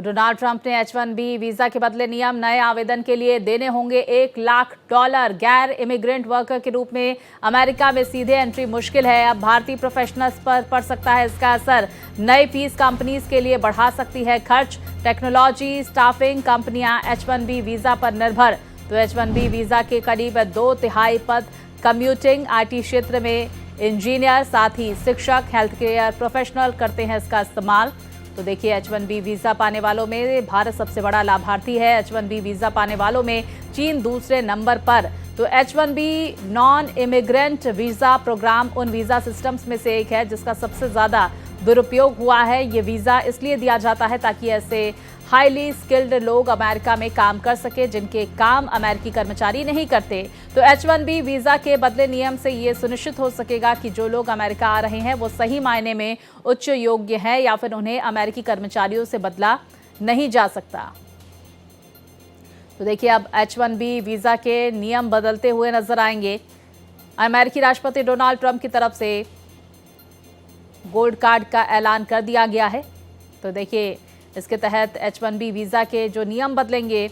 तो Donald Trump ने H-1B visa के बदले नियम नए आवेदन के लिए देने होंगे $1 लाख। गैर इमिग्रेंट वर्कर के रूप में अमेरिका में सीधे एंट्री मुश्किल है। अब भारतीय प्रोफेशनल्स पर पड़ सकता है इसका असर। नई फीस कंपनीज के लिए बढ़ा सकती है खर्च। टेक्नोलॉजी स्टाफिंग कंपनियां H-1B वीजा पर निर्भर। तो H-1B वीजा के करीब 2/3 पद कम्यूटिंग, IT क्षेत्र में इंजीनियर, साथ ही शिक्षक, हेल्थ केयर प्रोफेशनल करते हैं इसका इस्तेमाल। तो देखिए H-1B वीजा पाने वालों में भारत सबसे बड़ा लाभार्थी है। H-1B वीजा पाने वालों में चीन दूसरे नंबर पर। तो H-1B non immigrant visa program उन वीजा सिस्टम्स में से एक है जिसका सबसे ज्यादा दुरुपयोग हुआ है। ये वीजा इसलिए दिया जाता है ताकि ऐसे हाईली स्किल्ड लोग अमेरिका में काम कर सके जिनके काम अमेरिकी कर्मचारी नहीं करते। तो H-1B वीजा के बदले नियम से ये सुनिश्चित हो सकेगा कि जो लोग अमेरिका आ रहे हैं वो सही मायने में उच्च योग्य हैं या फिर उन्हें अमेरिकी कर्मचारियों से बदला नहीं जा सकता। तो देखिए अब H-1B वीजा के नियम बदलते हुए नजर आएंगे। अमेरिकी राष्ट्रपति डोनाल्ड ट्रंप की तरफ से गोल्ड कार्ड का ऐलान कर दिया गया है। तो देखिए इसके तहत H-1B वीज़ा के जो नियम बदलेंगे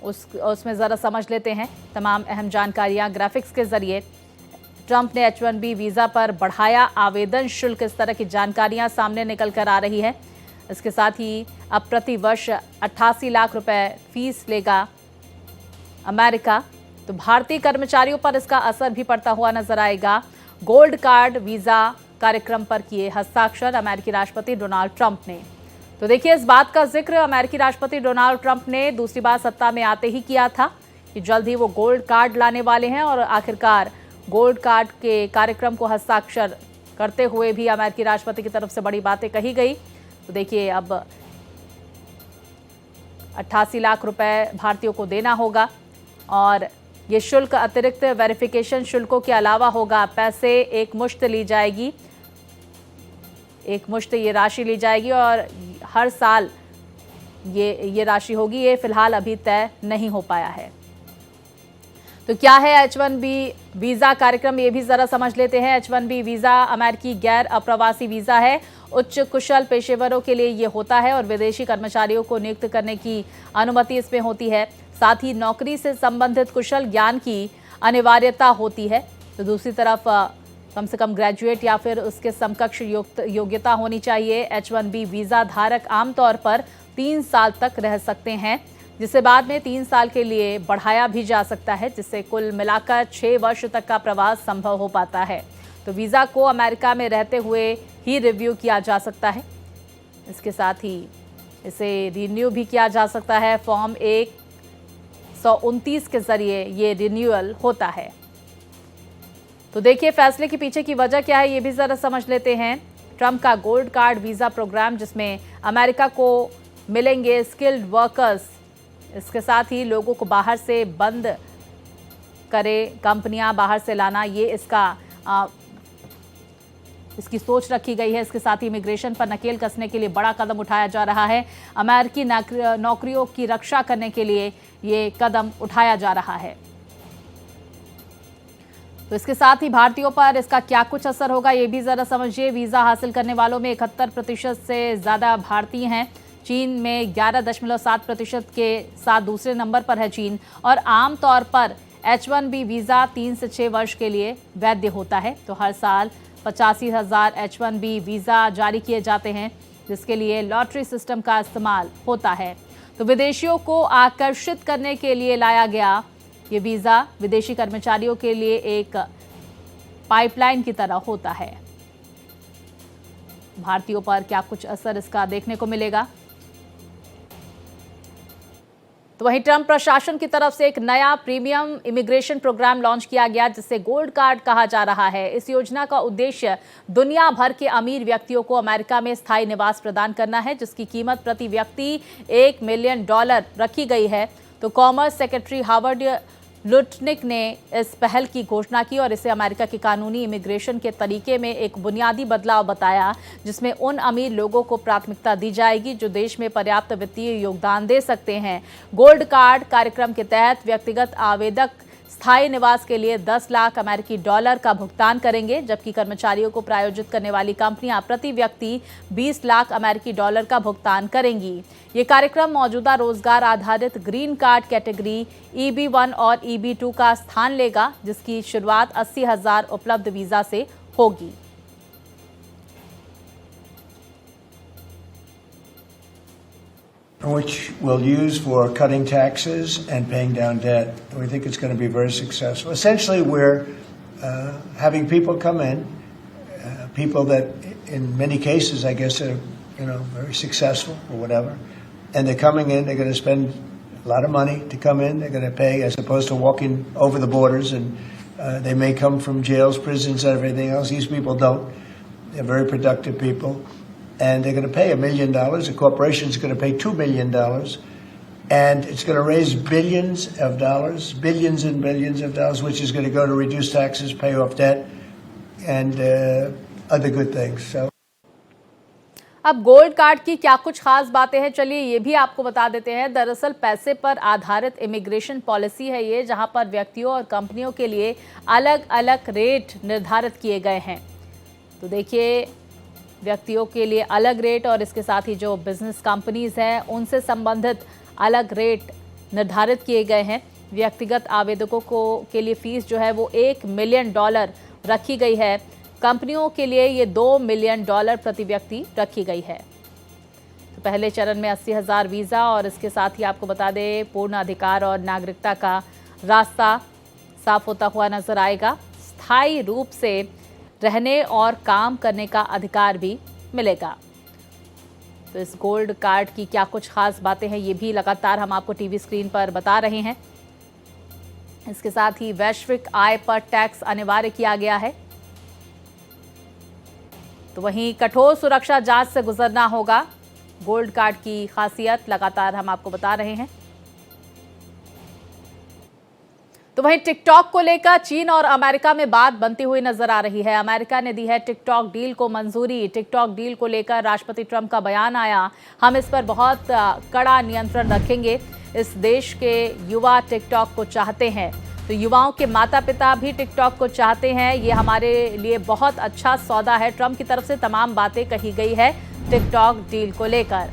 उसमें ज़रा समझ लेते हैं तमाम अहम जानकारियां ग्राफिक्स के जरिए। ट्रंप ने H-1B वीज़ा पर बढ़ाया आवेदन शुल्क, इस तरह की जानकारियां सामने निकल कर आ रही है। इसके साथ ही अब प्रति वर्ष 88 लाख रुपए फीस लेगा अमेरिका। तो भारतीय कर्मचारियों पर इसका असर भी पड़ता हुआ नजर आएगा। गोल्ड कार्ड वीज़ा कार्यक्रम पर किए हस्ताक्षर अमेरिकी राष्ट्रपति डोनाल्ड ट्रंप ने। तो देखिए इस बात का जिक्र अमेरिकी राष्ट्रपति डोनाल्ड ट्रंप ने दूसरी बार सत्ता में आते ही किया था कि जल्द ही वो गोल्ड कार्ड लाने वाले हैं और आखिरकार गोल्ड कार्ड के कार्यक्रम को हस्ताक्षर करते हुए भी अमेरिकी राष्ट्रपति की तरफ से बड़ी बातें कही गई। तो देखिए अब 88 लाख रुपए भारतीयों को देना होगा और ये शुल्क अतिरिक्त वेरिफिकेशन शुल्कों के अलावा होगा। पैसे एक मुश्त ली जाएगी, एक मुश्त ये राशि ली जाएगी और हर साल ये राशि होगी। ये फिलहाल अभी तय नहीं हो पाया है। तो क्या है H-1B वीज़ा कार्यक्रम, ये भी ज़रा समझ लेते हैं। H-1B वीज़ा अमेरिकी गैर अप्रवासी वीज़ा है। उच्च कुशल पेशेवरों के लिए ये होता है और विदेशी कर्मचारियों को नियुक्त करने की अनुमति इसमें होती है। साथ ही नौकरी से संबंधित कुशल ज्ञान की अनिवार्यता होती है। तो दूसरी तरफ कम से कम ग्रेजुएट या फिर उसके समकक्ष योग्यता होनी चाहिए। H-1B वीज़ा धारक आमतौर पर 3 साल तक रह सकते हैं, जिसे बाद में 3 साल के लिए बढ़ाया भी जा सकता है, जिससे कुल मिलाकर 6 वर्ष तक का प्रवास संभव हो पाता है। तो वीज़ा को अमेरिका में रहते हुए ही रिव्यू किया जा सकता है। इसके साथ ही इसे रिन्यू भी किया जा सकता है। फॉर्म 129 के जरिए ये रिन्यूअल होता है। तो देखिए फैसले के पीछे की वजह क्या है ये भी ज़रा समझ लेते हैं। ट्रंप का गोल्ड कार्ड वीज़ा प्रोग्राम जिसमें अमेरिका को मिलेंगे स्किल्ड वर्कर्स, इसके साथ ही लोगों को बाहर से बंद करे कंपनियां बाहर से लाना, ये इसकी सोच रखी गई है। इसके साथ ही इमिग्रेशन पर नकेल कसने के लिए बड़ा कदम उठाया जा रहा है। अमेरिकी नौकरियों की रक्षा करने के लिए ये कदम उठाया जा रहा है। तो इसके साथ ही भारतीयों पर इसका क्या कुछ असर होगा ये भी ज़रा समझिए। वीज़ा हासिल करने वालों में 71% से ज़्यादा भारतीय हैं। चीन में 11.7% के साथ दूसरे नंबर पर है चीन। और आम तौर पर H-1B वीज़ा 3 से 6 वर्ष के लिए वैध होता है। तो हर साल 85,000 H-1B वीज़ा जारी किए जाते हैं, जिसके लिए लॉटरी सिस्टम का इस्तेमाल होता है। तो विदेशियों को आकर्षित करने के लिए लाया गया ये वीज़ा विदेशी कर्मचारियों के लिए एक पाइपलाइन की तरह होता है। भारतीयों पर क्या कुछ असर इसका देखने को मिलेगा। तो वहीं ट्रंप प्रशासन की तरफ से एक नया प्रीमियम इमिग्रेशन प्रोग्राम लॉन्च किया गया जिसे गोल्ड कार्ड कहा जा रहा है। इस योजना का उद्देश्य दुनिया भर के अमीर व्यक्तियों को अमेरिका में स्थायी निवास प्रदान करना है, जिसकी कीमत प्रति व्यक्ति $1 मिलियन रखी गई है। तो कॉमर्स सेक्रेटरी हावर्ड लुटनिक ने इस पहल की घोषणा की और इसे अमेरिका के कानूनी इमिग्रेशन के तरीके में एक बुनियादी बदलाव बताया, जिसमें उन अमीर लोगों को प्राथमिकता दी जाएगी जो देश में पर्याप्त वित्तीय योगदान दे सकते हैं। गोल्ड कार्ड कार्यक्रम के तहत व्यक्तिगत आवेदक स्थायी निवास के लिए 10 लाख अमेरिकी डॉलर का भुगतान करेंगे, जबकि कर्मचारियों को प्रायोजित करने वाली कंपनियां प्रति व्यक्ति 20 लाख अमेरिकी डॉलर का भुगतान करेंगी। ये कार्यक्रम मौजूदा रोजगार आधारित ग्रीन कार्ड कैटेगरी EB1 और EB2 का स्थान लेगा, जिसकी शुरुआत 80,000 उपलब्ध वीजा से होगी। Which we'll use for cutting taxes and paying down debt. We think it's going to be very successful. Essentially, we're having people come in, people that in many cases, I guess, are very successful or whatever, and they're coming in. They're going to spend a lot of money to come in. They're going to pay as opposed to walking over the borders, and they may come from jails, prisons, and everything else. These people don't. They're very productive people. And they're going to pay $1 million. The corporation is going to pay $2 million. And it's going to raise billions of dollars, billions and billions of dollars, which is going to go to reduce taxes, pay off debt, and other good things. So. अब gold card की क्या कुछ खास बातें हैं, चलिए ये भी आपको बता देते हैं। दरअसल पैसे पर आधारित इमिग्रेशन पॉलिसी है ये, जहां पर व्यक्तियों और कंपनियों के लिए अलग अलग रेट निर्धारित किए गए हैं। तो देखिए, व्यक्तियों के लिए अलग रेट और इसके साथ ही जो बिजनेस कंपनीज हैं उनसे संबंधित अलग रेट निर्धारित किए गए हैं। व्यक्तिगत आवेदकों के लिए फीस जो है वो $1 मिलियन रखी गई है। कंपनियों के लिए ये $2 मिलियन प्रति व्यक्ति रखी गई है। तो पहले चरण में 80,000 वीज़ा और इसके साथ ही आपको बता दें पूर्ण अधिकार और नागरिकता का रास्ता साफ होता हुआ नजर आएगा। स्थायी रूप से रहने और काम करने का अधिकार भी मिलेगा। तो इस गोल्ड कार्ड की क्या कुछ खास बातें हैं, ये भी लगातार हम आपको टीवी स्क्रीन पर बता रहे हैं। इसके साथ ही वैश्विक आय पर टैक्स अनिवार्य किया गया है। तो वहीं कठोर सुरक्षा जांच से गुजरना होगा। गोल्ड कार्ड की खासियत लगातार हम आपको बता रहे हैं। तो वहीं टिकटॉक को लेकर चीन और अमेरिका में बात बनती हुई नजर आ रही है। अमेरिका ने दी है टिकटॉक डील को मंजूरी। टिकटॉक डील को लेकर राष्ट्रपति ट्रंप का बयान आया, हम इस पर बहुत कड़ा नियंत्रण रखेंगे। इस देश के युवा टिकटॉक को चाहते हैं, तो युवाओं के माता पिता भी टिकटॉक को चाहते हैं। ये हमारे लिए बहुत अच्छा सौदा है। ट्रंप की तरफ से तमाम बातें कही गई है टिकटॉक डील को लेकर।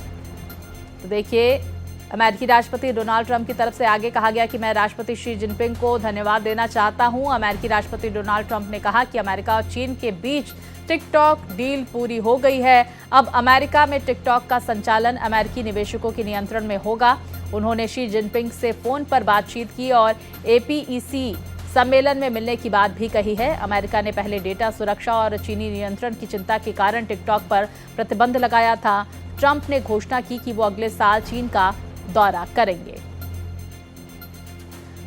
तो देखिए, अमेरिकी राष्ट्रपति डोनाल्ड ट्रंप की तरफ से आगे कहा गया कि मैं राष्ट्रपति शी जिनपिंग को धन्यवाद देना चाहता हूं। अमेरिकी राष्ट्रपति डोनाल्ड ट्रंप ने कहा कि अमेरिका और चीन के बीच टिकटॉक डील पूरी हो गई है। अब अमेरिका में टिकटॉक का संचालन अमेरिकी निवेशकों के नियंत्रण में होगा। उन्होंने शी जिनपिंग से फोन पर बातचीत की और APEC सम्मेलन में मिलने की बात भी कही है। अमेरिका ने पहले डेटा सुरक्षा और चीनी नियंत्रण की चिंता के कारण टिकटॉक पर प्रतिबंध लगाया था। ट्रंप ने घोषणा की कि वो अगले साल चीन का दौरा करेंगे।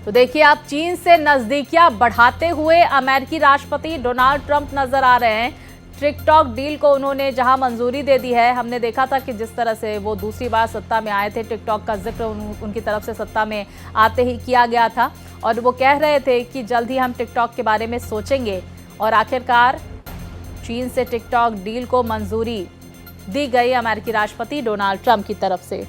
तो देखिए, आप चीन से नजदीकियां बढ़ाते हुए अमेरिकी राष्ट्रपति डोनाल्ड ट्रंप नजर आ रहे हैं। टिकटॉक डील को उन्होंने जहां मंजूरी दे दी है, हमने देखा था कि जिस तरह से वो दूसरी बार सत्ता में आए थे, टिकटॉक का जिक्र उनकी तरफ से सत्ता में आते ही किया गया था और वो कह रहे थे कि जल्द ही हम टिकटॉक के बारे में सोचेंगे। और आखिरकार चीन से टिकटॉक डील को मंजूरी दी गई अमेरिकी राष्ट्रपति डोनाल्ड ट्रंप की तरफ से।